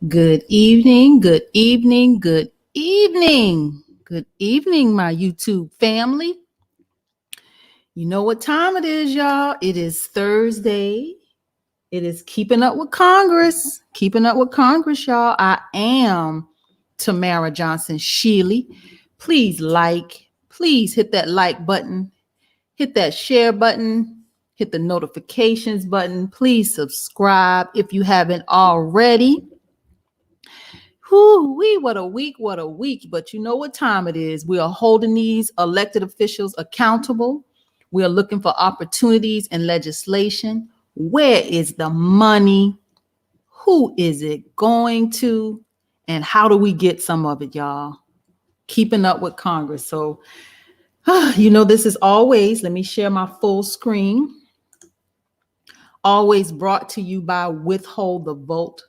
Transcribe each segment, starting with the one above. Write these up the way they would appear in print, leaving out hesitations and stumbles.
Good evening, good evening, good evening. Good evening, my YouTube family. You know what time it is, y'all. It is Thursday. It is Keeping Up with Congress. Keeping Up with Congress, y'all. I am Tamara Johnson Shealy. Please hit that like button, hit that share button, hit the notifications button. Please subscribe if you haven't already. What a week. But you know what time it is. We are holding these elected officials accountable. We are looking for opportunities in legislation. Where is the money? Who is it going to? And how do we get some of it, y'all? Keeping up with Congress. So, this is always, let me share my full screen. Always brought to you by Withhold the Vote.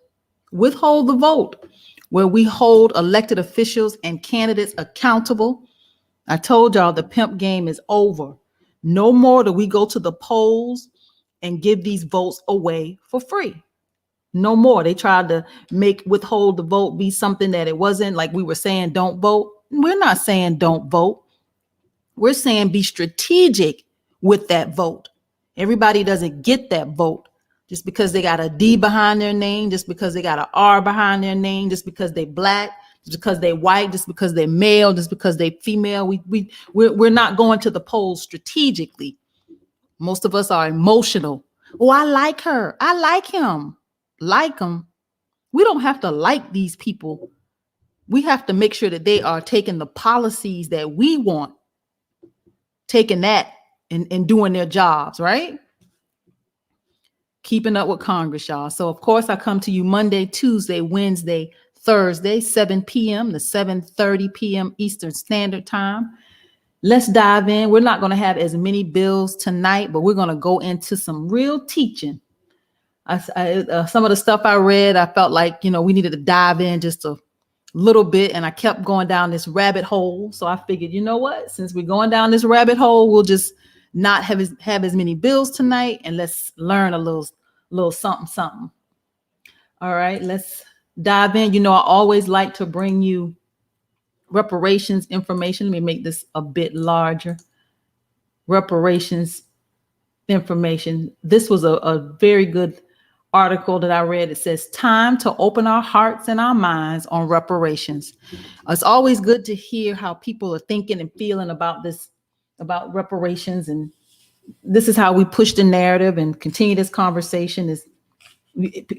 Withhold the Vote, where we hold elected officials and candidates accountable. I told y'all the pimp game is over. No more do we go to the polls and give these votes away for free. No more. They tried to make withhold the vote be something that it wasn't, like we were saying don't vote. We're not saying don't vote. We're saying be strategic with that vote. Everybody doesn't get that vote. Just because they got a D behind their name, just because they got an R behind their name, just because they black, just because they white, just because they're male, just because they female, we're not going to the polls strategically. Most of us are emotional. Oh, I like her. I like him. Like them. We don't have to like these people. We have to make sure that they are taking the policies that we want, taking that and doing their jobs, right? Keeping Up with Congress, y'all. So, of course, I come to you Monday, Tuesday, Wednesday, Thursday, 7 p.m. to 7:30 p.m. Eastern Standard Time. Let's dive in. We're not going to have as many bills tonight, but we're going to go into some real teaching. Some of the stuff I read, I felt like, we needed to dive in just a little bit, and I kept going down this rabbit hole. So I figured, you know what? Since we're going down this rabbit hole, we'll just not have as many bills tonight, and let's learn a little something. All right, let's dive in. I always like to bring you reparations information. Let me make this a bit larger. Reparations information. This was a very good article that I read. It says, time to open our hearts and our minds on reparations. It's always good to hear how people are thinking and feeling about this, about reparations. And this is how we push the narrative and continue this conversation. Is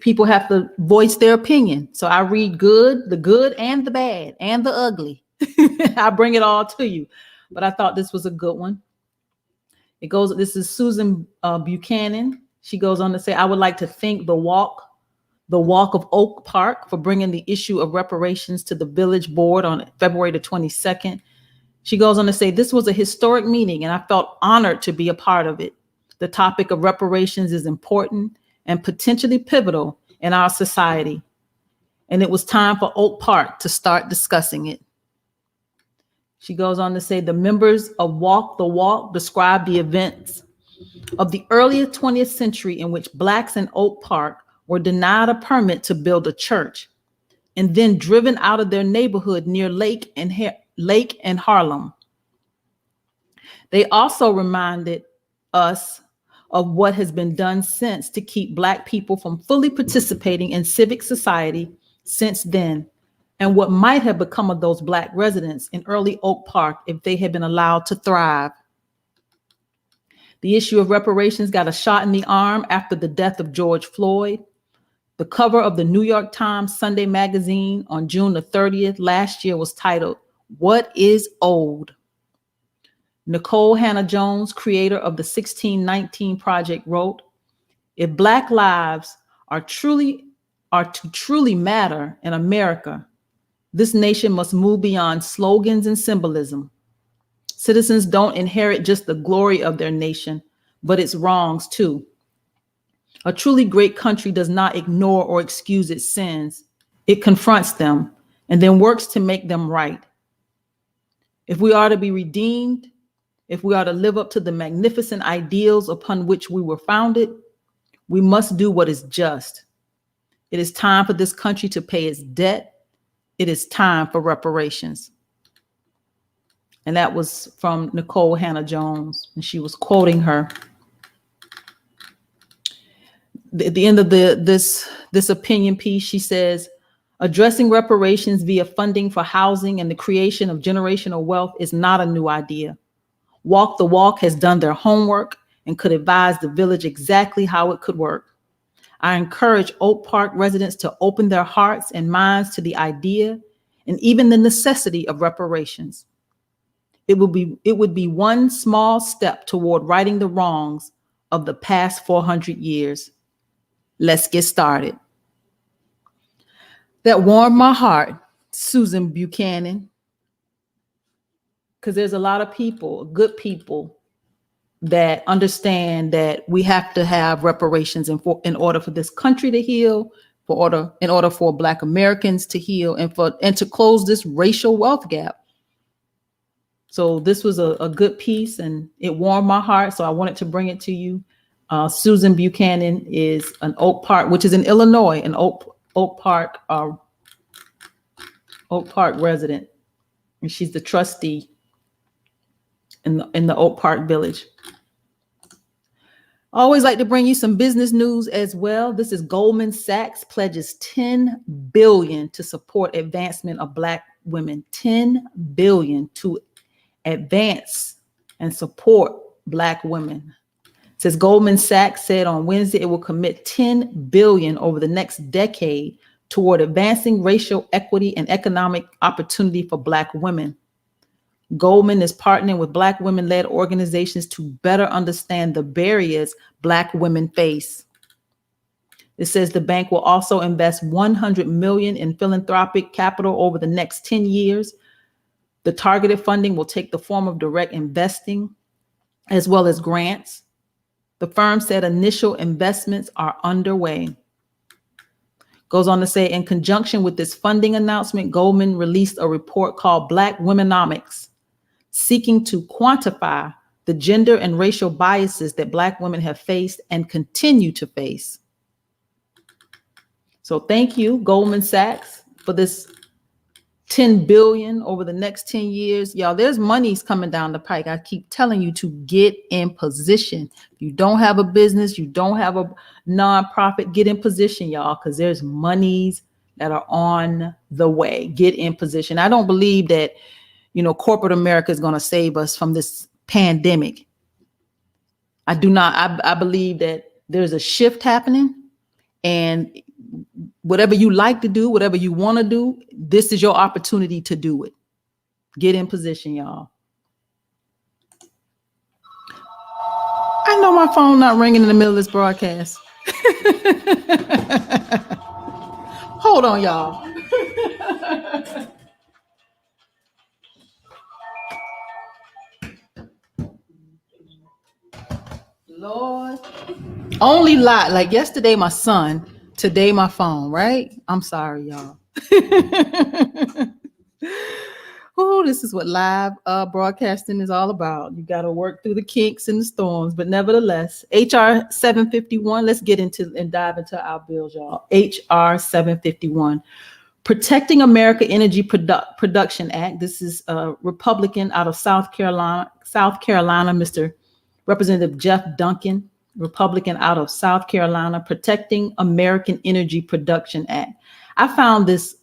people have to voice their opinion. So I read the good and the bad and the ugly. I bring it all to you. But I thought this was a good one. This is Susan Buchanan. She goes on to say, I would like to thank the Walk of Oak Park for bringing the issue of reparations to the village board on February the 22nd. She goes on to say, this was a historic meeting and I felt honored to be a part of it. The topic of reparations is important and potentially pivotal in our society. And it was time for Oak Park to start discussing it. She goes on to say, the members of Walk the Walk describe the events of the early 20th century in which Blacks in Oak Park were denied a permit to build a church and then driven out of their neighborhood near Lake and Harlem. They also reminded us of what has been done since to keep Black people from fully participating in civic society since then, and what might have become of those Black residents in early Oak Park if they had been allowed to thrive. The issue of reparations got a shot in the arm after the death of George Floyd. The cover of the New York Times Sunday magazine on June the 30th last year was titled, "What is Owed?" Nicole Hannah-Jones, creator of the 1619 Project, wrote, "If Black lives are to truly matter in America, this nation must move beyond slogans and symbolism. Citizens don't inherit just the glory of their nation, but its wrongs too. A truly great country does not ignore or excuse its sins. It confronts them and then works to make them right. If we are to be redeemed, if we are to live up to the magnificent ideals upon which we were founded, we must do what is just. It is time for this country to pay its debt. It is time for reparations." And that was from Nicole Hannah-Jones, and she was quoting her. At the end of this opinion piece, she says, "Addressing reparations via funding for housing and the creation of generational wealth is not a new idea. Walk the Walk has done their homework and could advise the village exactly how it could work. I encourage Oak Park residents to open their hearts and minds to the idea and even the necessity of reparations. It would be one small step toward righting the wrongs of the past 400 years. Let's get started." That warmed my heart, Susan Buchanan, because there's a lot of people, good people, that understand that we have to have reparations in order for this country to heal, in order for Black Americans to heal, and to close this racial wealth gap. So this was a good piece, and it warmed my heart. So I wanted to bring it to you. Susan Buchanan is an Oak Park, which is in Illinois, an Oak Park resident, and she's the trustee in the Oak Park Village. I always like to bring you some business news as well. This is Goldman Sachs pledges $10 billion to support advancement of Black women. $10 billion to advance and support Black women. It says Goldman Sachs said on Wednesday it will commit $10 billion over the next decade toward advancing racial equity and economic opportunity for Black women. Goldman is partnering with Black women-led organizations to better understand the barriers Black women face. It says the bank will also invest $100 million in philanthropic capital over the next 10 years. The targeted funding will take the form of direct investing as well as grants. The firm said initial investments are underway. Goes on to say, in conjunction with this funding announcement, Goldman released a report called Black Womenomics, seeking to quantify the gender and racial biases that Black women have faced and continue to face. So thank you, Goldman Sachs, for this $10 billion over the next 10 years. Y'all, there's monies coming down the pike. I keep telling you to get in position. If you don't have a business, you don't have a nonprofit, get in position, y'all, because there's monies that are on the way. Get in position. I don't believe that, corporate America is going to save us from this pandemic. I do not. I believe that there's a shift happening, and whatever you like to do, whatever you want to do, this is your opportunity to do it. Get in position, y'all. I know my phone not ringing in the middle of this broadcast. Hold on, y'all. Lord. Only lie. Like yesterday, my son, today, my phone, right? I'm sorry, y'all. Oh, this is what live broadcasting is all about. You got to work through the kinks and the storms, but nevertheless, HR 751, let's get into and dive into our bills, y'all. HR 751, Protecting America Energy Production Act. This is a Republican out of South Carolina, Mr. Representative Jeff Duncan, Republican out of South Carolina, Protecting American Energy Production Act. I found this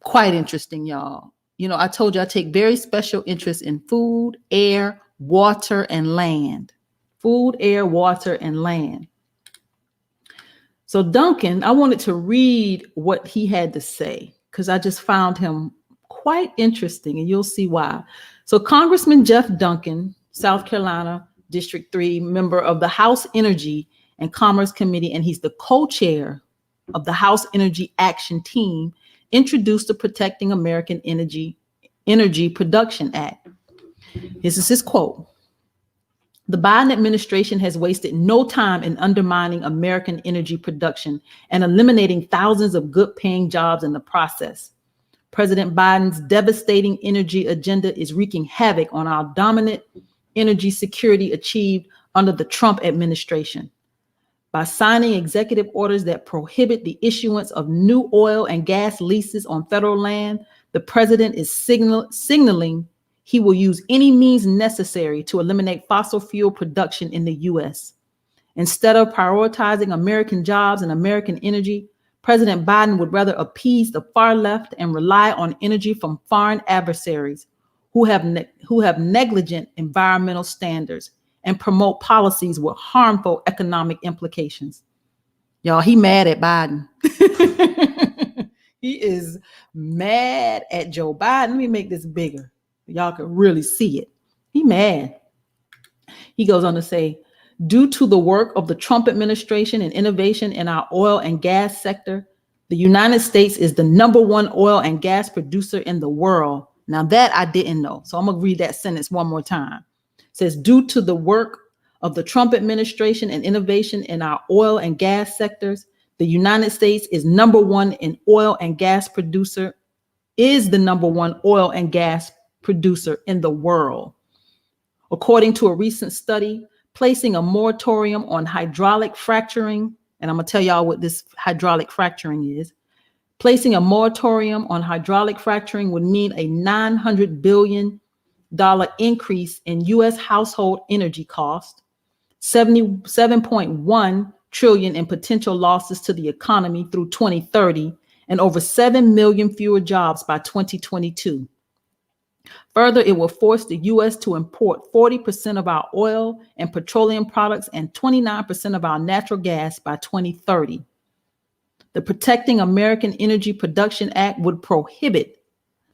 quite interesting, y'all. You know, I told you I take very special interest in food, air, water, and land. Food, air, water, and land. So Duncan, I wanted to read what he had to say because I just found him quite interesting, and you'll see why. So Congressman Jeff Duncan, South Carolina, District 3, member of the House Energy and Commerce Committee, and he's the co-chair of the House Energy Action Team, introduced the Protecting American Energy Production Act. This is his quote. The Biden administration has wasted no time in undermining American energy production and eliminating thousands of good-paying jobs in the process. President Biden's devastating energy agenda is wreaking havoc on our dominant energy security achieved under the Trump administration. By signing executive orders that prohibit the issuance of new oil and gas leases on federal land, the president is signaling he will use any means necessary to eliminate fossil fuel production in the U.S. Instead of prioritizing American jobs and American energy, President Biden would rather appease the far left and rely on energy from foreign adversaries who have negligent environmental standards and promote policies with harmful economic implications. Y'all, he mad at Biden. He is mad at Joe Biden. Let me make this bigger. Y'all can really see it. He mad. He goes on to say, due to the work of the Trump administration and innovation in our oil and gas sector, the United States is the #1 oil and gas producer in the world. Now that I didn't know. So I'm going to read that sentence one more time. It says, due to the work of the Trump administration and innovation in our oil and gas sectors, the United States is #1 in oil and gas producer, is the #1 oil and gas producer in the world. According to a recent study, placing a moratorium on hydraulic fracturing, and I'm going to tell y'all what this hydraulic fracturing is. Placing a moratorium on hydraulic fracturing would mean a $900 billion increase in U.S. household energy cost, $77.1 trillion in potential losses to the economy through 2030, and over 7 million fewer jobs by 2022. Further, it will force the U.S. to import 40% of our oil and petroleum products and 29% of our natural gas by 2030. The Protecting American Energy Production Act would prohibit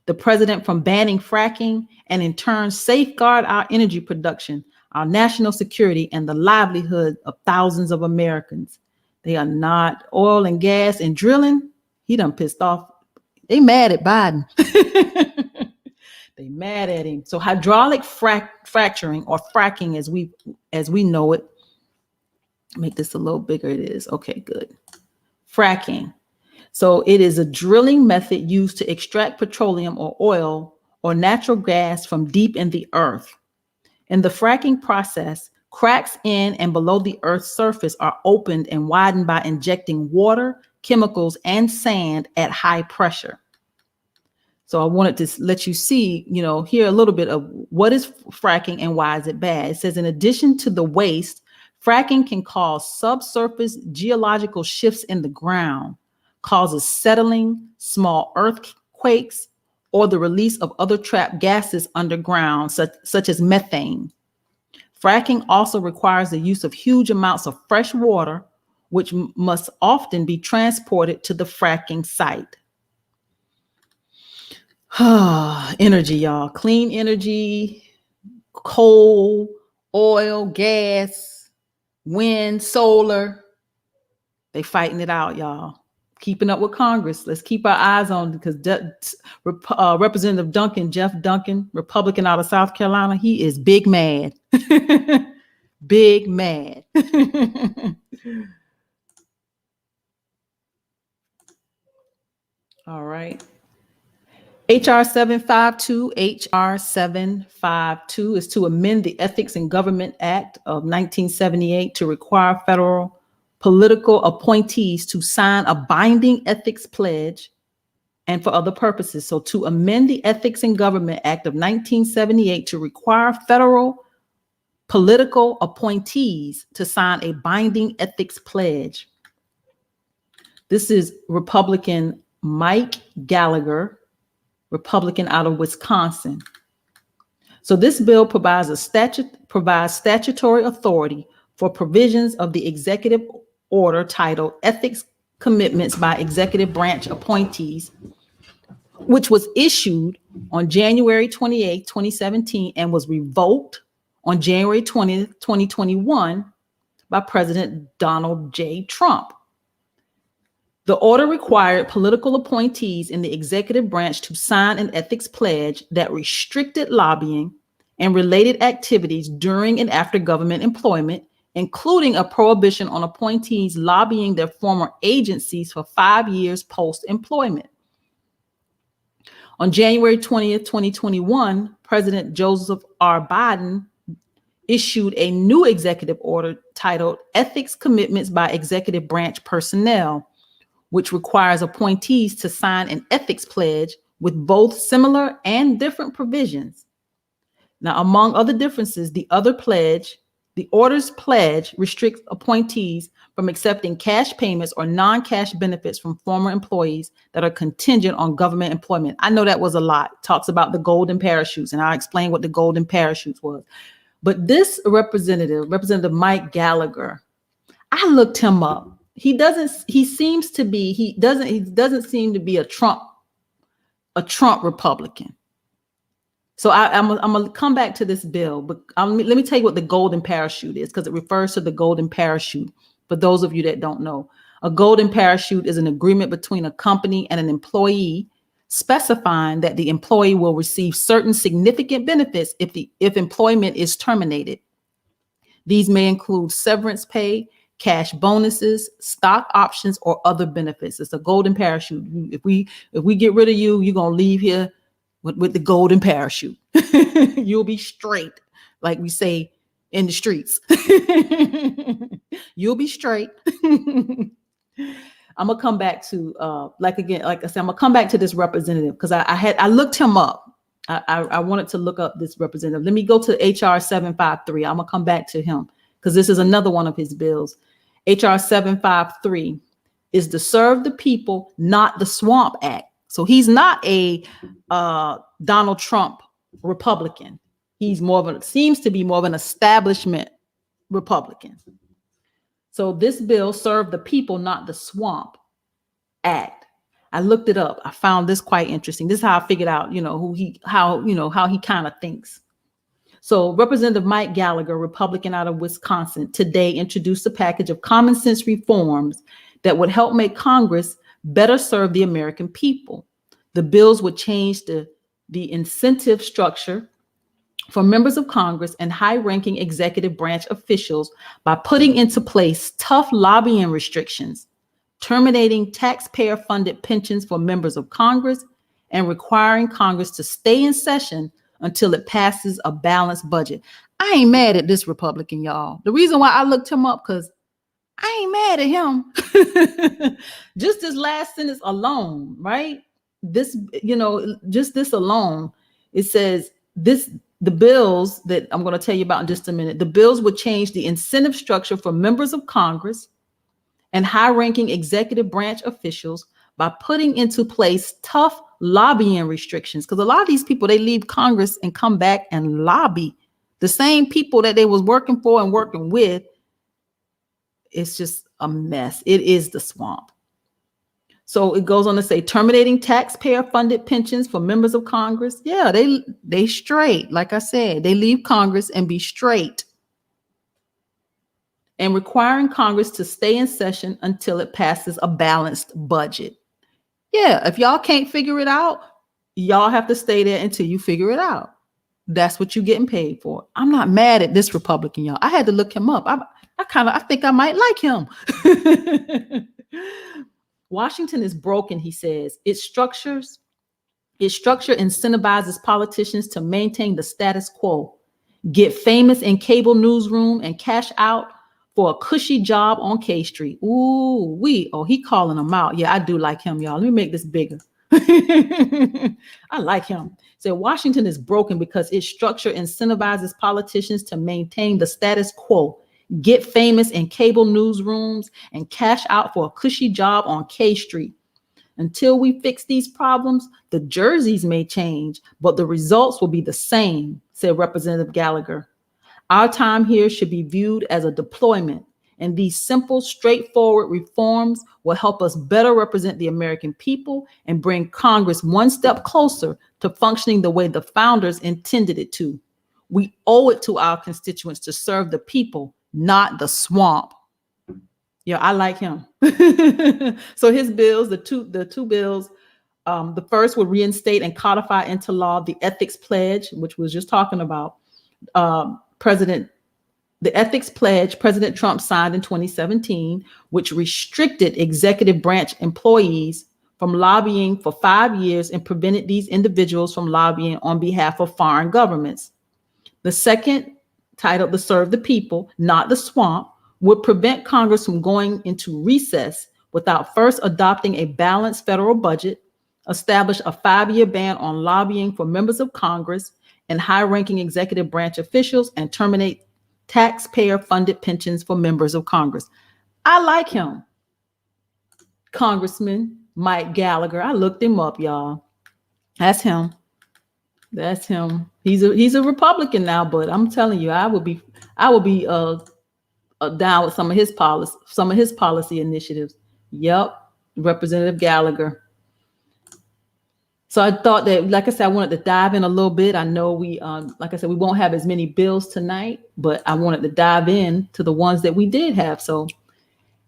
the president from banning fracking and in turn safeguard our energy production, our national security, and the livelihood of thousands of Americans. They are not oil and gas and drilling. He done pissed off. They mad at Biden. They mad at him. So hydraulic fracturing or fracking as we know it. Make this a little bigger. It is. Okay, good. Fracking. So it is a drilling method used to extract petroleum or oil or natural gas from deep in the earth. In the fracking process, cracks in and below the earth's surface are opened and widened by injecting water, chemicals, and sand at high pressure. So I wanted to let you see, hear a little bit of what is fracking and why is it bad. It says, in addition to the waste, fracking can cause subsurface geological shifts in the ground, causes settling, small earthquakes, or the release of other trapped gases underground, such as methane. Fracking also requires the use of huge amounts of fresh water, which must often be transported to the fracking site. Energy, y'all. Clean energy, coal, oil, gas, wind, solar. They fighting it out, y'all. Keeping up with Congress. Let's keep our eyes on, because Representative Jeff Duncan, Republican out of South Carolina, he is big mad. Big mad. All right. HR 752 is to amend the Ethics in Government Act of 1978 to require federal political appointees to sign a binding ethics pledge and for other purposes. So to amend the Ethics in Government Act of 1978 to require federal political appointees to sign a binding ethics pledge. This is Republican Mike Gallagher, Republican out of Wisconsin. So this bill provides statutory authority for provisions of the executive order titled Ethics Commitments by Executive Branch Appointees, which was issued on January 28, 2017, and was revoked on January 20th, 2021 by President Donald J. Trump. The order required political appointees in the executive branch to sign an ethics pledge that restricted lobbying and related activities during and after government employment, including a prohibition on appointees lobbying their former agencies for 5 years post-employment. On January 20th, 2021, President Joseph R. Biden issued a new executive order titled Ethics Commitments by Executive Branch Personnel, which requires appointees to sign an ethics pledge with both similar and different provisions. Now, among other differences, the order's pledge restricts appointees from accepting cash payments or non-cash benefits from former employees that are contingent on government employment. I know that was a lot. It talks about the golden parachutes, and I'll explain what the golden parachutes was. But this Representative Mike Gallagher, I looked him up. He doesn't seem to be a Trump Republican. So I'm gonna come back to this bill, but let me tell you what the golden parachute is, because it refers to the golden parachute. For those of you that don't know, a golden parachute is an agreement between a company and an employee specifying that the employee will receive certain significant benefits if employment is terminated. These may include severance pay, cash bonuses, stock options, or other benefits. It's a golden parachute. If we get rid of you, you're gonna leave here with the golden parachute. You'll be straight, like we say in the streets. You'll be straight. I'm gonna come back to I'm gonna come back to this representative, because I looked him up. I wanted to look up this representative. Let me go to HR 753. I'm gonna come back to him because this is another one of his bills. HR 753 is the Serve the People, Not the Swamp Act. So he's not a Donald Trump Republican. He's seems to be more of an establishment Republican. So this bill, Serve the People, Not the Swamp Act. I looked it up. I found this quite interesting. This is how I figured out, how he kind of thinks. So Representative Mike Gallagher, Republican out of Wisconsin, today introduced a package of common sense reforms that would help make Congress better serve the American people. The bills would change the incentive structure for members of Congress and high-ranking executive branch officials by putting into place tough lobbying restrictions, terminating taxpayer-funded pensions for members of Congress, and requiring Congress to stay in session until it passes a balanced budget. I ain't mad at this Republican, y'all. The reason why I looked him up, because I ain't mad at him. Just this last sentence alone, right? This, just this alone, it says the bills that I'm going to tell you about in just a minute, the bills would change the incentive structure for members of Congress and high-ranking executive branch officials by putting into place tough lobbying restrictions. Because a lot of these people, they leave Congress and come back and lobby the same people that they was working for and working with. It's just a mess. It is the swamp. So it goes on to say, terminating taxpayer-funded pensions for members of Congress. Yeah, they straight. Like I said, they leave Congress and be straight. And requiring Congress to stay in session until it passes a balanced budget. Yeah, if y'all can't figure it out, y'all have to stay there until you figure it out. That's what you're getting paid for. I'm not mad at this Republican, y'all. I had to look him up. I think I might like him. Washington is broken, he says. Its structure incentivizes politicians to maintain the status quo, get famous in cable newsroom, and cash out for a cushy job on K Street. Ooh, he calling them out. Yeah, I do like him, y'all. Let me make this bigger. I like him. Said Washington is broken because its structure incentivizes politicians to maintain the status quo, get famous in cable newsrooms, and cash out for a cushy job on K Street. Until we fix these problems, the jerseys may change, but the results will be the same, said Representative Gallagher. Our time here should be viewed as a deployment, and these simple, straightforward reforms will help us better represent the American people and bring Congress one step closer to functioning the way the founders intended it to. We owe it to our constituents to serve the people, not the swamp. Yeah, I like him. So his bills, the two bills, the first would reinstate and codify into law the ethics pledge, which we was just talking about. The ethics pledge President Trump signed in 2017, which restricted executive branch employees from lobbying for 5 years and prevented these individuals from lobbying on behalf of foreign governments. The second, titled "The Serve the People, Not the Swamp," would prevent Congress from going into recess without first adopting a balanced federal budget, establish a 5-year ban on lobbying for members of Congress and high-ranking executive branch officials, and terminate taxpayer-funded pensions for members of Congress. I like him. Congressman Mike Gallagher. I looked him up, y'all. That's him. That's him. He's a Republican now, but I'm telling you, I would be down with some of his policy initiatives. Yep, Representative Gallagher. So I thought that, like I said, I wanted to dive in a little bit. I know we, like I said, we won't have as many bills tonight, but I wanted to dive in to the ones that we did have. So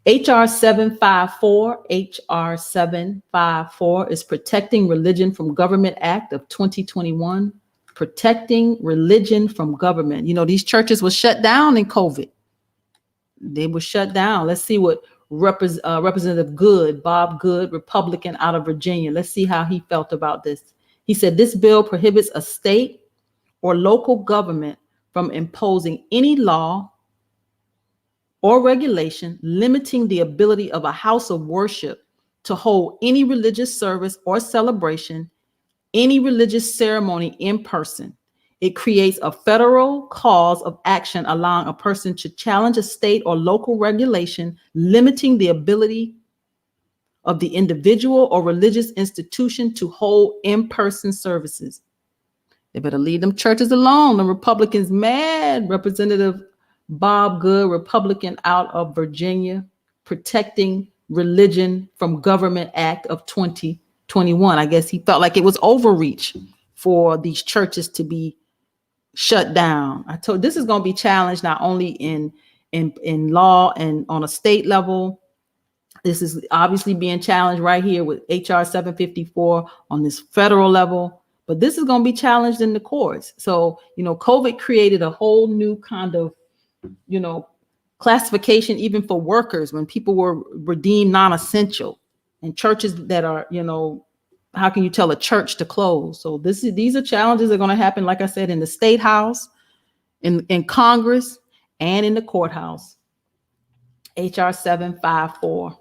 HR 754, HR 754 is Protecting Religion from Government Act of 2021. Protecting religion from government. You know, these churches were shut down in COVID. They were shut down. Let's see what Representative Good, Bob Good, Republican out of Virginia. Let's see how he felt about this. He said, this bill prohibits a state or local government from imposing any law or regulation limiting the ability of a house of worship to hold any religious service or celebration, any religious ceremony in person. It creates a federal cause of action allowing a person to challenge a state or local regulation limiting the ability of the individual or religious institution to hold in-person services. They better leave them churches alone. The Republicans mad. Representative Bob Good, Republican out of Virginia, Protecting Religion from Government Act of 2021. I guess he felt like it was overreach for these churches to be shut down. I told this is going to be challenged not only in law and on a state level. This is obviously being challenged right here with HR 754 on this federal level, but this is going to be challenged in the courts. So, you know, COVID created a whole new kind of, you know, classification even for workers when people were deemed non-essential, and churches that are, you know, how can you tell a church to close? So these are challenges that are going to happen, like I said, in the state house, in Congress, and in the courthouse. HR 754.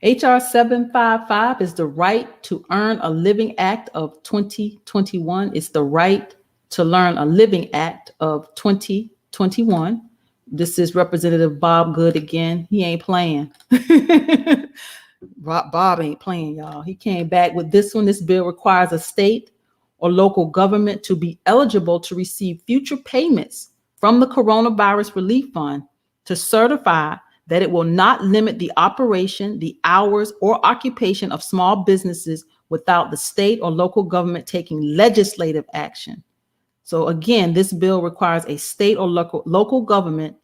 HR 755 is the Right to Earn a Living Act of 2021. It's the Right to Learn a Living Act of 2021. This is Representative Bob Good again. He ain't playing. Bob ain't playing, y'all. He came back with this one. This bill requires a state or local government to be eligible to receive future payments from the Coronavirus Relief Fund to certify that it will not limit the operation, the hours, or occupation of small businesses without the state or local government taking legislative action. So again, this bill requires a state or local government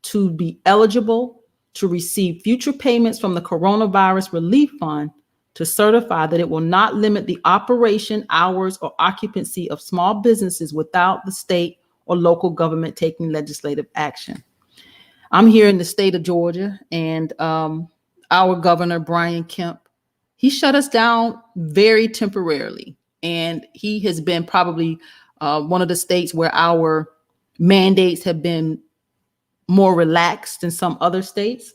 to be eligible to receive future payments from the Coronavirus Relief Fund to certify that it will not limit the operation, hours, or occupancy of small businesses without the state or local government taking legislative action. I'm here in the state of Georgia, and our governor, Brian Kemp, he shut us down very temporarily. And he has been probably one of the states where our mandates have been more relaxed than some other states.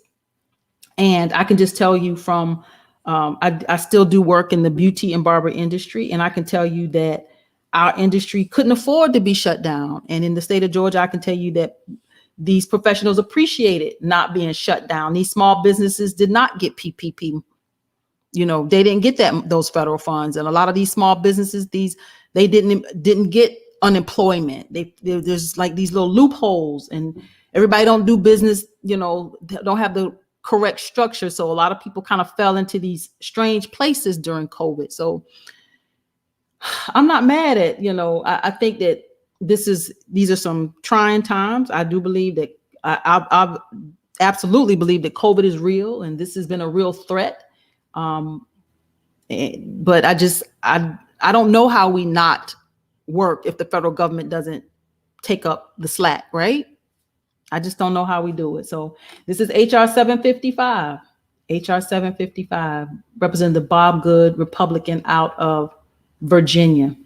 And I can just tell you from I still do work in the beauty and barber industry, and I can tell you that our industry couldn't afford to be shut down. And in the state of Georgia, I can tell you that these professionals appreciated not being shut down. These small businesses did not get PPP. They didn't get those federal funds, and a lot of these small businesses, they didn't get unemployment. There's like these little loopholes, and everybody don't do business. Don't have the correct structure, so a lot of people kind of fell into these strange places during COVID. So I'm not mad at I think that these are some trying times. I do believe that I absolutely believe that COVID is real, and this has been a real threat. But I don't know how we not work if the federal government doesn't take up the slack, right? I just don't know how we do it. So this is HR 755. HR 755, Representative Bob Good, Republican out of Virginia.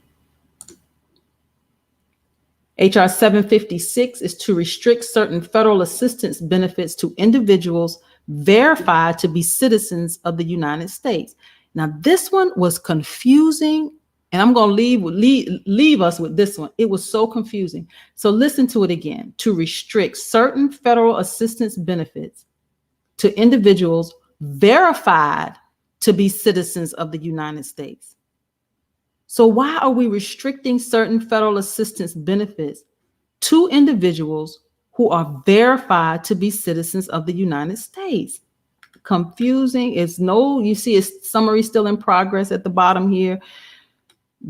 HR 756 is to restrict certain federal assistance benefits to individuals verified to be citizens of the United States. Now, this one was confusing, and I'm going to leave us with this one. It was so confusing. So listen to it again. To restrict certain federal assistance benefits to individuals verified to be citizens of the United States. So why are we restricting certain federal assistance benefits to individuals who are verified to be citizens of the United States? Confusing. You see a summary still in progress at the bottom here.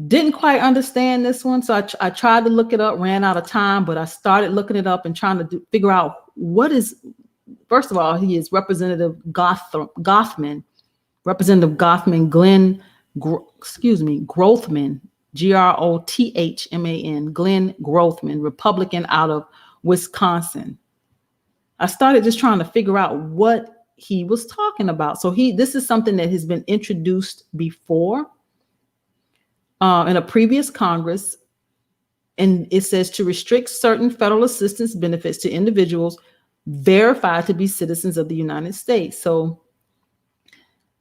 Didn't quite understand this one. So I tried to look it up, ran out of time, but I started looking it up and trying to figure out first of all, he is Representative Gothman, Glenn Grothman, Grothman, Glenn Grothman, Republican out of Wisconsin. I started just trying to figure out what he was talking about. So this is something that has been introduced before in a previous Congress. And it says to restrict certain federal assistance benefits to individuals verified to be citizens of the United States. So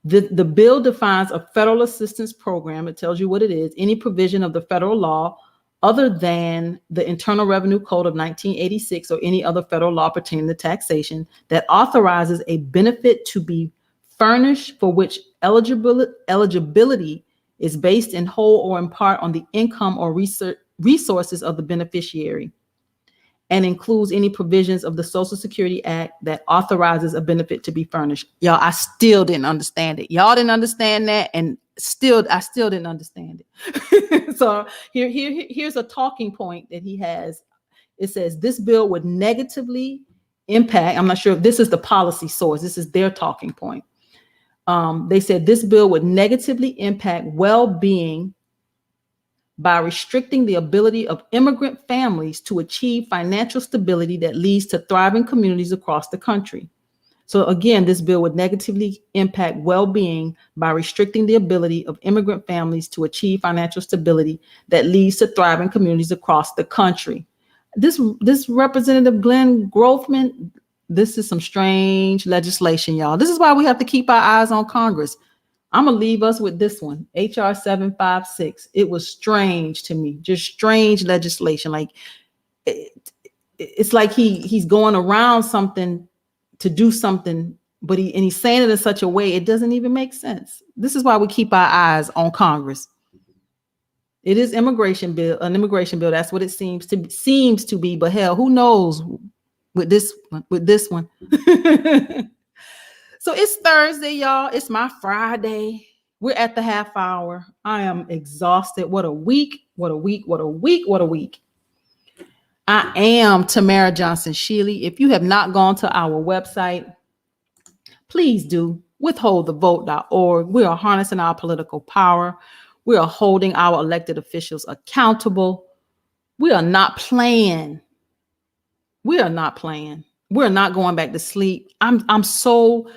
the bill defines a federal assistance program. It tells you what it is. Any provision of the federal law other than the Internal Revenue Code of 1986 or any other federal law pertaining to taxation that authorizes a benefit to be furnished for which eligibility is based in whole or in part on the income or resources of the beneficiary, and includes any provisions of the Social Security Act that authorizes a benefit to be furnished. Y'all, I still didn't understand it. Y'all didn't understand that, and I still didn't understand it. So here's a talking point that he has. It says this bill would negatively impact. I'm not sure if this is the policy source. This is their talking point. They said this bill would negatively impact well-being by restricting the ability of immigrant families to achieve financial stability that leads to thriving communities across the country. So again, this bill would negatively impact well-being by restricting the ability of immigrant families to achieve financial stability that leads to thriving communities across the country. This Representative Glenn Grothman, this is some strange legislation, y'all. This is why we have to keep our eyes on Congress. I'm going to leave us with this one, HR 756. It was strange to me, just strange legislation. Like it's like he's going around something to do something, but he's saying it in such a way it doesn't even make sense. This is why we keep our eyes on Congress. It is an immigration bill. That's what it seems to be. But hell, who knows with this one? So it's Thursday, y'all. It's my Friday. We're at the half hour. I am exhausted. What a week. What a week. What a week. What a week. I am Tamara Johnson Shealy. If you have not gone to our website, please do. withholdthevote.org. We are harnessing our political power. We are holding our elected officials accountable. We are not playing. We are not playing. We're not going back to sleep. I'm so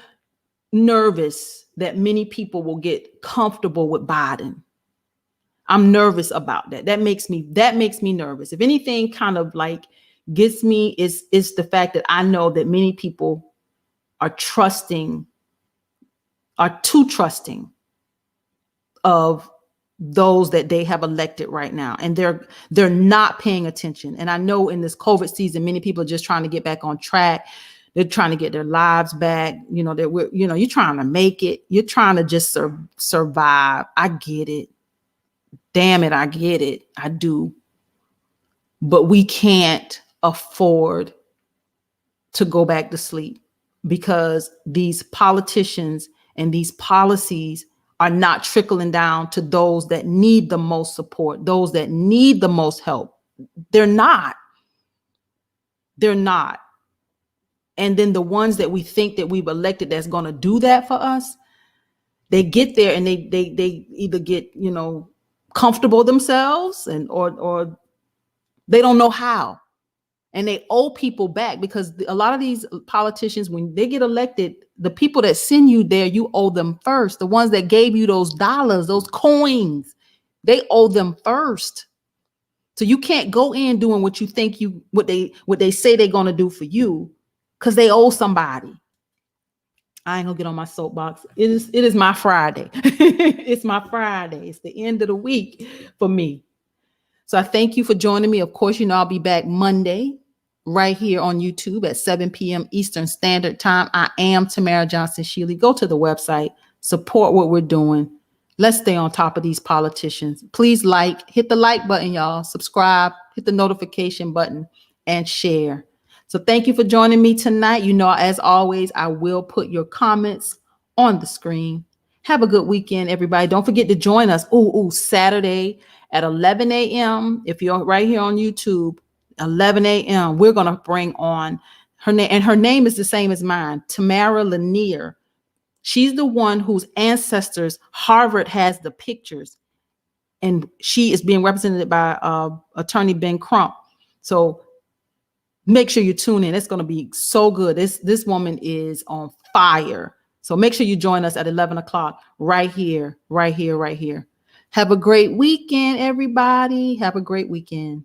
nervous that many people will get comfortable with Biden. I'm nervous about that. That makes me nervous. If anything kind of like gets me is the fact that I know that many people are trusting are too trusting of those that they have elected right now, and they're not paying attention. And I know in this COVID season, many people are just trying to get back on track. They're trying to get their lives back. You're trying to make it. You're trying to just survive. I get it. Damn it, I get it. I do. But we can't afford to go back to sleep, because these politicians and these policies are not trickling down to those that need the most support, those that need the most help. They're not. They're not. And then the ones that we think that we've elected that's going to do that for us, they get there and they either get, comfortable themselves or they don't know how. And they owe people back, because a lot of these politicians, when they get elected, the people that send you there, you owe them first. The ones that gave you those dollars, those coins, they owe them first. So you can't go in doing what you think what they say they're going to do for you, because they owe somebody. I ain't gonna get on my soapbox. It is my Friday. It's my Friday. It's the end of the week for me. So I thank you for joining me. Of course, I'll be back Monday right here on YouTube at 7 p.m. Eastern Standard Time. I am Tamara Johnson Shealy. Go to the website, support what we're doing. Let's stay on top of these politicians. Please hit the like button, y'all. Subscribe, hit the notification button, and share. So thank you for joining me tonight. As always, I will put your comments on the screen. Have a good weekend, everybody. Don't forget to join us. Saturday at 11 a.m. If you're right here on YouTube, 11 a.m. We're going to bring on her name, and her name is the same as mine, Tamara Lanier. She's the one whose ancestors Harvard has the pictures, and she is being represented by attorney Ben Crump. So make sure you tune in. It's going to be so good. This woman is on fire. So make sure you join us at 11 o'clock right here. Have a great weekend, everybody. Have a great weekend.